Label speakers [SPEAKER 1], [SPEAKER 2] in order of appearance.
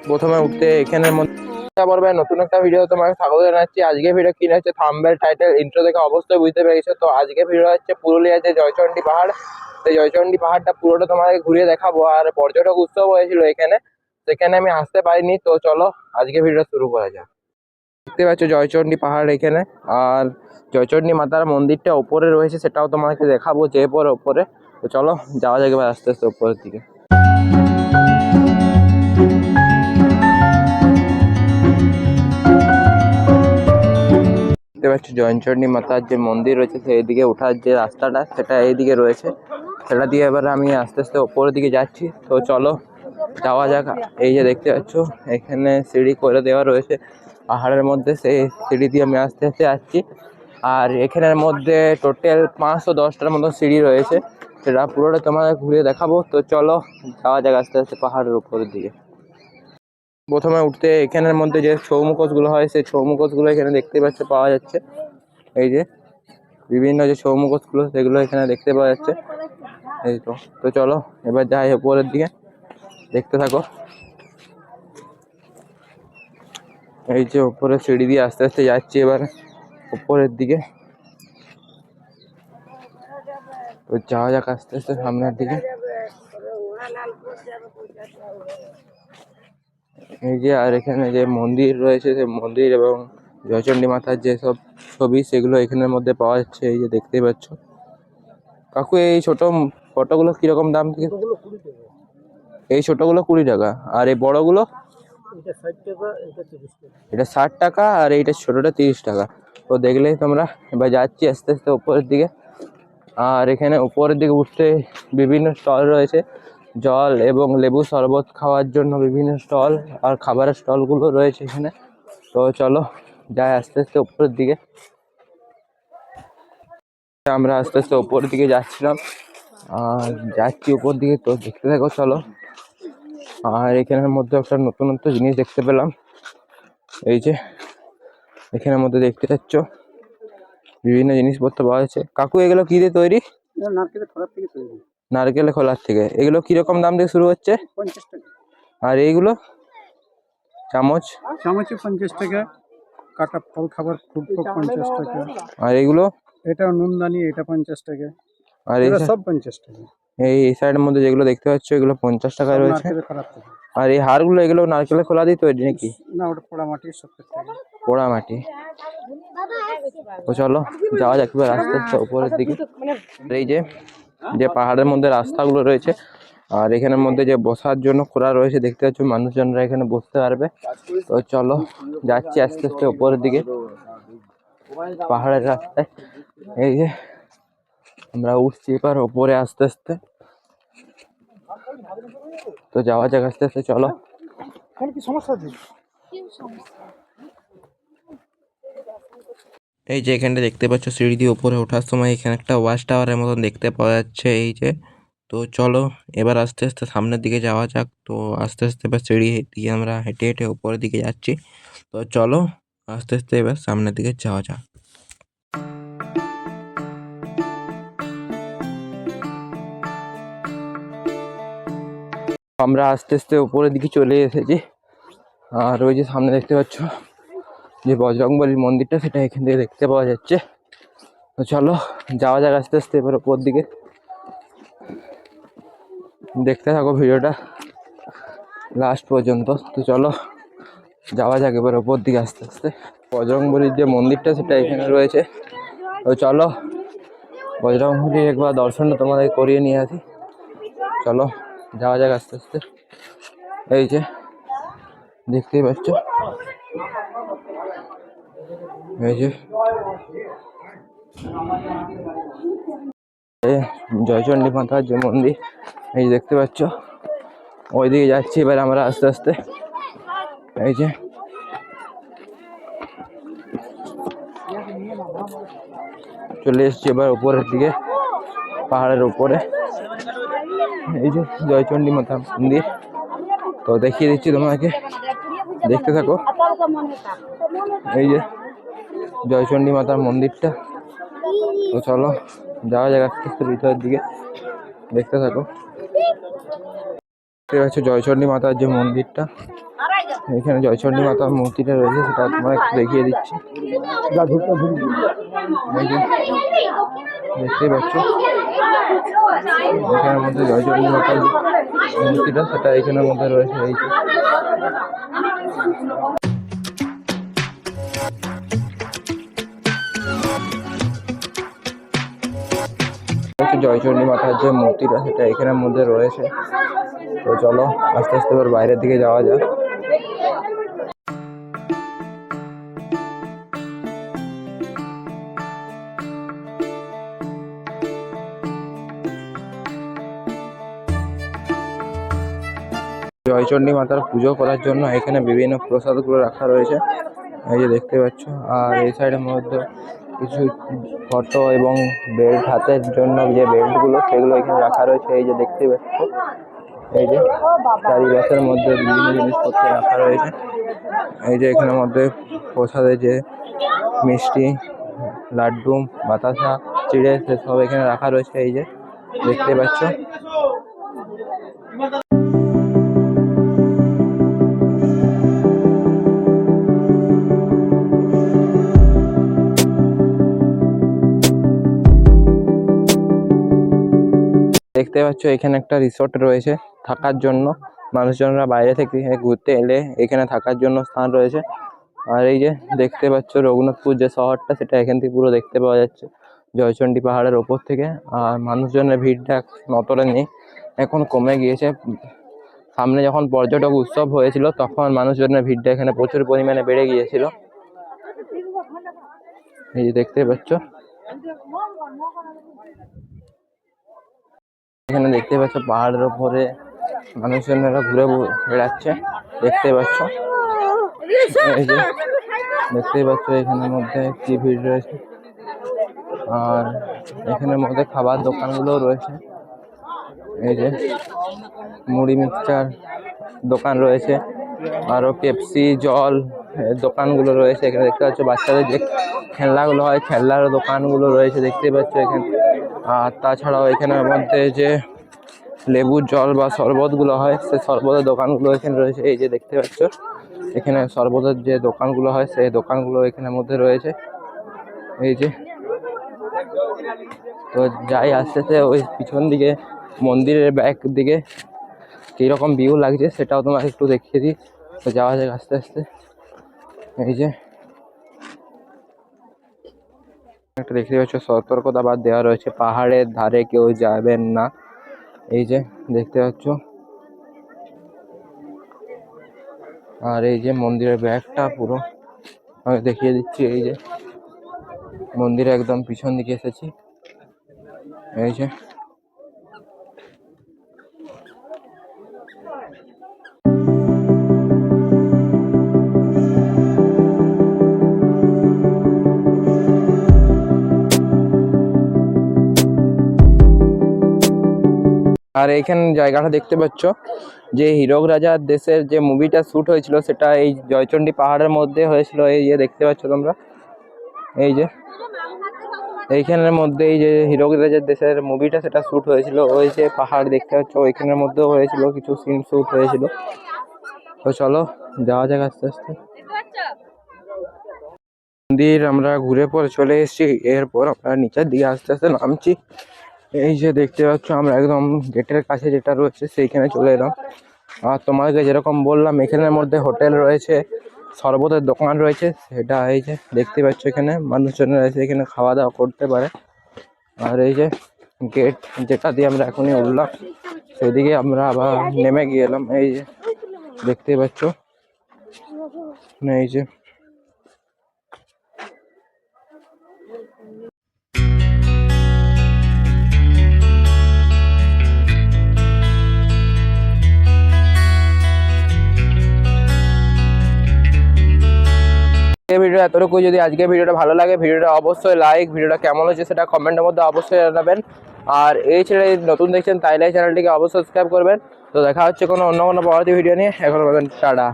[SPEAKER 1] প্রথমে উঠতে এখানের মধ্যে পর্বে নতুন একটা ভিডিও তোমাকে স্বাগত জানাচ্ছি। আজকে ভিডিও কি হচ্ছে থাম্বনেল টাইটেল ইন্ট্রো দেখে অবশ্যই বুঝতে পেরেছো। তো আজকে ভিডিও হচ্ছে পুরুলিয়ার যে জয়চণ্ডী পাহাড়, সেই জয়চণ্ডী পাহাড়টা পুরোটা তোমাকে ঘুরিয়ে দেখাবো। আর পর্যটক উৎসব হয়েছিল এখানে, সেখানে আমি আসতে পারিনি। তো চলো আজকে ভিডিও শুরু করা যাক। দেখতে পাচ্ছ জয়চণ্ডী পাহাড় এখানে, আর জয়চণ্ডী মাতার মন্দিরটা ওপরে রয়েছে, সেটাও তোমাকে দেখাবো যে ওপরে। তো চলো যাওয়া যাক এবার আস্তে আস্তে উপরের দিকে। দেখতে পাচ্ছি জয়চণ্ডী মাতার যে মন্দির রয়েছে সেই দিকে ওঠার যে রাস্তাটা সেটা এইদিকে রয়েছে, সেটা দিয়ে এবার আমি আস্তে আস্তে ওপরের দিকে যাচ্ছি। তো চলো যাওয়া যাক। এই যে দেখতে পাচ্ছ এখানে সিঁড়ি করে দেওয়া রয়েছে পাহাড়ের মধ্যে, সেই সিঁড়ি দিয়ে আমি আস্তে আস্তে যাচ্ছি। আর এখানের মধ্যে টোটাল 510টার মতো সিঁড়ি রয়েছে, সেটা পুরোটা তোমাদের ঘুরিয়ে দেখাবো। তো চলো যাওয়া যাক আস্তে আস্তে পাহাড়ের উপরের দিকে। প্রথমে উঠতে এখানের মধ্যে যে ছৌ মুখোশগুলো হয় সেই ছৌ মুখোশগুলো এখানে দেখতে পাচ্ছে পাওয়া যাচ্ছে। এই যে বিভিন্ন যে ছৌ মুখোশগুলো সেগুলো এখানে দেখতে পাওয়া যাচ্ছে। এই তো তো চলো এবার যাই উপরের দিকে, দেখতে থাকো। এই যে উপরে সিঁড়ি দিয়ে আস্তে আস্তে যাচ্ছি এবার উপরের দিকে। তো যাওয়া যাক আস্তে আস্তে সামনের দিকে। এই যে আর এখানে যে মন্দির রয়েছে সেই মন্দির এবং জয়চণ্ডী মাতার যেসব ছবি সেগুলো এখানের মধ্যে পাওয়া যাচ্ছে। এই যে দেখতেই পাচ্ছ। কাকু এই ছোট ফটোগুলো কিরকম দাম থেকে? এই ছোটগুলো 20 টাকা, আর এই বড়গুলো? এটা 60 টাকা, আর এইটা ছোটটা 30 টাকা। তো দেখলেই তোমরা। এবার যাচ্ছি আস্তে আস্তে উপরের দিকে। আর এখানে উপরের দিকে উঠতে বিভিন্ন স্টল রয়েছে, জল এবং লেবু শরবত খাওয়ার জন্য বিভিন্ন স্টল আর খাবারের স্টলগুলো রয়েছে এখানে। তো চলো যাই আস্তে আস্তে উপরের দিকে। আমরা আস্তে আস্তে উপরের দিকে যাচ্ছিলাম আর যাচ্ছি উপর দিকে, তো দেখতে থাকো চলো। আর এখানের মধ্যে একটা নতুনত্ব জিনিস দেখতে পেলাম। এই যে এখানের মধ্যে দেখতে পাচ্ছ বিভিন্ন জিনিসপত্র পাওয়া যাচ্ছে। কাকু এগুলো কি দিয়ে তৈরি? নারকেলের খোলার থেকে। এগুলো কিরকম দাম থেকে শুরু হচ্ছে?
[SPEAKER 2] 50 টাকা।
[SPEAKER 1] আর এইগুলো চামচ?
[SPEAKER 2] চামচে 50 টাকা, কাটা ফল খাবার খুব 50 টাকা।
[SPEAKER 1] আর এইগুলো?
[SPEAKER 2] এটা নুনদানি, এটা 50 টাকা।
[SPEAKER 1] আর এই
[SPEAKER 2] সব 50 টাকা।
[SPEAKER 1] এই সাইডের মধ্যে যেগুলো দেখতে পাচ্ছ এগুলো 50 টাকায় রয়েছে। আর এই হারগুলো এগুলো নারকেলের খোলা দিয়ে তৈরি নাকি?
[SPEAKER 2] না, ওটা পোড়া মাটি, 70 টাকা।
[SPEAKER 1] পোড়া মাটি। তো চলো যাওয়া যাক এবার আস্তে আস্তে উপরের দিকে। এই যে যে পাহাড়ের মধ্যে রাস্তাগুলো রয়েছে, আর এখানের মধ্যে যে বসার জন্য খোলা রয়েছে দেখতে পাচ্ছ, মানুষজনরা এখানে বসতে পারবে। তো চলো যাচ্ছি আস্তে আস্তে উপরের দিকে পাহাড়ের রাস্তায়। এই যে আমরা উঠছি এবার উপরে আস্তে আস্তে। তো যাওয়া যাক আস্তে আস্তে চলো। এই যে এখানটা দেখতে পাচ্ছ সিঁড়ি দিয়ে উপরে ওঠার সময় এখানে একটা ওয়াচ টাওয়ারের মতন দেখতে পাওয়া যাচ্ছে। এই যে তো চলো এবার আস্তে আস্তে সামনের দিকে যাওয়া যাক। তো আস্তে আস্তে এবার সিঁড়ি দিয়ে আমরা হেঁটে হেঁটে উপরের দিকে যাচ্ছি। তো চলো আস্তে আস্তে এবার সামনের দিকে যাওয়া যাক। আমরা আস্তে আস্তে উপরের দিকে চলে এসেছি। আর ওই যে সামনে দেখতে পাচ্ছ যে বজরংবলীর মন্দিরটা, সেটা এখান থেকে দেখতে পাওয়া যাচ্ছে। তো চলো যাওয়া যাক আস্তে আস্তে এবার উপর দিকে। দেখতে থাকো ভিডিওটা লাস্ট পর্যন্ত। তো চলো যাওয়া যাক এবার উপর দিকে আস্তে আস্তে। বজরংবলীর যে মন্দিরটা সেটা এখানে রয়েছে। তো চলো বজরংবলীর একবার দর্শনটা তোমাদের করিয়ে নিয়ে আসি। চলো যাওয়া যাক আস্তে আস্তে। এই যে দেখতেই পাচ্ছ এই যে জয়চণ্ডী মাতার যে মন্দির, এই দেখতে পাচ্ছ ওইদিকে যাচ্ছি এবার আমরা আস্তে আস্তে। এই যে চলে এসছি এবার উপরের দিকে পাহাড়ের উপরে। এই যে জয়চণ্ডী মাতার মন্দির, তো দেখিয়ে দিচ্ছি তোমাকে, দেখতে থাকো। এই যে জয়চণ্ডী মাতার মন্দিরটা। তো চলো যাওয়া যাক আস্তে আস্তে ভিতরের দিকে, দেখতে থাকো। দেখতে পাচ্ছ জয়চণ্ডী মাতার যে মন্দিরটা, এখানে জয়চণ্ডী মাতার মূর্তিটা রয়েছে, সেটা তোমার একটু দেখিয়ে দিচ্ছি। এই যে দেখতেই পাচ্ছ, এখানের মধ্যে জয়চণ্ডী মাতার যে মূর্তিটা সেটা এখানের মধ্যে রয়েছে। এই যে জয়চণ্ডী মাতার যে মূর্তিটা সেটা এখানের মধ্যে রয়েছে। তো চলো আস্তে আস্তে এবার বাইরের দিকে যাওয়া যাক। জয়চণ্ডী মাতার পুজো করার জন্য এখানে বিভিন্ন প্রসাদগুলো রাখা রয়েছে, এই যে দেখতে পাচ্ছ। আর এই সাইডের মধ্যে কিছু ফটো এবং বেল্ট, হাতের জন্য যে বেল্টগুলো সেগুলো এখানে রাখা রয়েছে, এই যে দেখতে পাচ্ছ। এই যে চারিপাশের মধ্যে বিভিন্ন জিনিসপত্র রাখা রয়েছে। এই যে এখানের মধ্যে প্রসাদে যে মিষ্টি, লাড্ডু, বাতাসা, চিড়ে সেসব এখানে রাখা রয়েছে, এই যে দেখতে পাচ্ছ। দেখতে পাচ্ছ এখানে একটা রিসোর্ট রয়েছে থাকার জন্য, মানুষজনরা বাইরে থেকে ঘুরতে এলে এখানে থাকার জন্য স্থান রয়েছে। আর এই যে দেখতে পাচ্ছ রঘুনাথপুর যে শহরটা, সেটা এখান থেকে পুরো দেখতে পাওয়া যাচ্ছে জয়চণ্ডী পাহাড়ের ওপর থেকে। আর মানুষজনের ভিড়টা অতটা নেই, এখন কমে গিয়েছে। সামনে যখন পর্যটক উৎসব হয়েছিল তখন মানুষজনের ভিড়টা এখানে প্রচুর পরিমাণে বেড়ে গিয়েছিল। এই যে দেখতে পাচ্ছ, এখানে দেখতে পাচ্ছ পাহাড়ের ওপরে মানুষজনেরা ঘুরে বেড়াচ্ছে, দেখতে পাচ্ছ। এই যে দেখতেই পাচ্ছ এখানের মধ্যে কি ভিড় রয়েছে। আর এখানের মধ্যে খাবার দোকানগুলো রয়েছে, এই যে মুড়ি মিক্সচার দোকান রয়েছে, আরো পেপসি, জল দোকানগুলো রয়েছে। এখানে দেখতে পাচ্ছ বাচ্চাদের যে খেলনাগুলো হয়, খেলনার দোকানগুলো রয়েছে, দেখতেই পাচ্ছ এখানে। আর তাছাড়াও এখানের মধ্যে যে লেবুর জল বা শরবতগুলো হয়, সেই শরবতের দোকানগুলো এখানে রয়েছে, এই যে দেখতে পাচ্ছ। এখানে শরবতের যে দোকানগুলো হয় সেই দোকানগুলো এখানের মধ্যে রয়েছে, এই যে। তো যাই আস্তে আস্তে ওই পিছন দিকে মন্দিরের ব্যাক দিকে কীরকম ভিউ লাগছে সেটাও তোমাকে একটু দেখিয়ে দিই। তো যাওয়া যাক আস্তে আস্তে। এই যে একটা দেখতে পাচ্ছ সতর্কতা বাদ দেওয়া রয়েছে, পাহাড়ের ধারে কেউ যাবেন না, এই যে দেখতে পাচ্ছ। আর এই যে মন্দিরের ব্যাকটা পুরো আমি দেখিয়ে দিচ্ছি, এই যে মন্দিরে একদম পিছন দিকে এসেছি, এই যে। আর এইখানে জায়গাটা দেখতে পাচ্ছ, যে হীরক রাজার দেশের যে মুভিটা শ্যুট হয়েছিল সেটা এই জয়চণ্ডী পাহাড়ের মধ্যে হয়েছিল, এই যে দেখতে পাচ্ছ তোমরা। এই যে এইখানের মধ্যে এই যে হীরক রাজার দেশের মুভিটা সেটা শ্যুট হয়েছিল, ওই যে পাহাড় দেখতে পাচ্ছ ওইখানের মধ্যেও হয়েছিল, কিছু সিন শ্যুট হয়েছিল। তো চলো যাওয়া যাক আস্তে আস্তে। মন্দির আমরা ঘুরে পরে চলে এসেছি, এরপর আমরা নিচের দিকে আস্তে আস্তে নামছি। এই যে দেখতে পাচ্ছ আমরা একদম গেটের কাছে যেটা রয়েছে সেইখানে চলে এলাম। আর তোমাকে যেরকম বললাম এখানের মধ্যে হোটেল রয়েছে, শরবতের দোকান রয়েছে, সেটা এই যে দেখতে পাচ্ছ এখানে মানুষজনেরা এসে এখানে খাওয়া দাওয়া করতে পারে। আর এই যে গেট যেটা দিয়ে আমরা এখনই উঠলাম সেদিকে আমরা আবার নেমে গিয়ে এলাম, এই যে দেখতে পাচ্ছ। এই যে ভিডিও এতটুকু। যদি আজকে ভিডিওটা ভালো লাগে ভিডিওটা অবশ্যই লাইক, ভিডিওটা কেমন হচ্ছে সেটা কমেন্টের মধ্যে অবশ্যই জানাবেন। আর এই ছেলে নতুন দেখছেন তাইলে চ্যানেলটিকে অবশ্যই সাবস্ক্রাইব করবেন। তো দেখা হচ্ছে কোনো অন্য কোনো পরবর্তী ভিডিও নিয়ে, এখন টাটা।